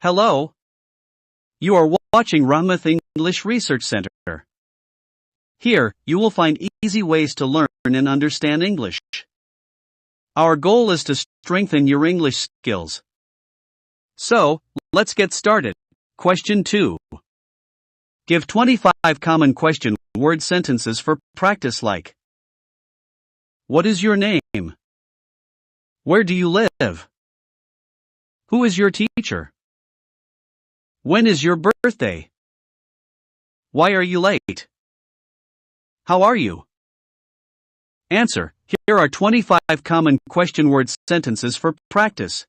Hello. You are watching Rahmat English Research Center. Here, you will find easy ways to learn and understand English. Our goal is to strengthen your English skills. So, let's get started. Question 2. Give 25 common question word sentences for practice like: What is your name? Where do you live? Who is your teacher? When is your birthday? Why are you late? How are you? Answer. Here are 25 common question word sentences for practice.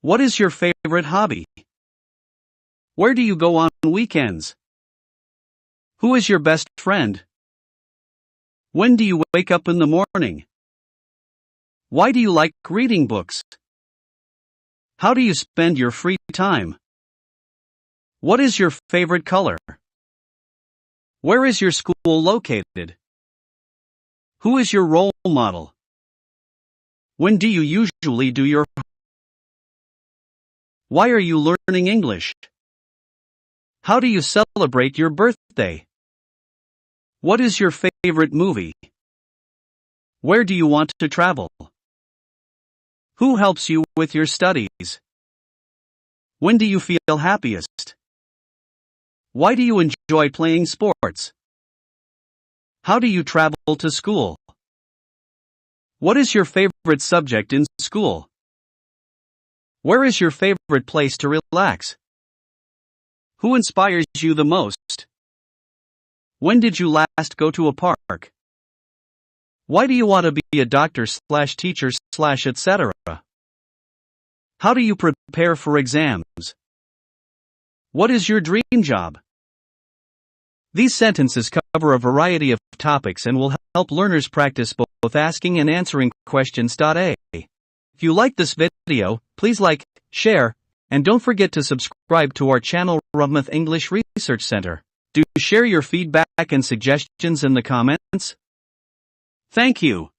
What is your favorite hobby? Where do you go on weekends? Who is your best friend? When do you wake up in the morning? Why do you like reading books? How do you spend your free time? What is your favorite color? Where is your school located? Who is your role model? When do you usually do your homework? Why are you learning English? How do you celebrate your birthday? What is your favorite movie? Where do you want to travel? Who helps you with your studies? When do you feel happiest? Why do you enjoy playing sports? How do you travel to school? What is your favorite subject in school? Where is your favorite place to relax? Who inspires you the most? When did you last go to a park? Why do you want to be a doctor/teacher/ etc.? How do you prepare for exams? What is your dream job? These sentences cover a variety of topics and will help learners practice both asking and answering questions. If you like this video, please like, share, and don't forget to subscribe to our channel Rahmat English Research Center. Do share your feedback and suggestions in the comments. Thank you.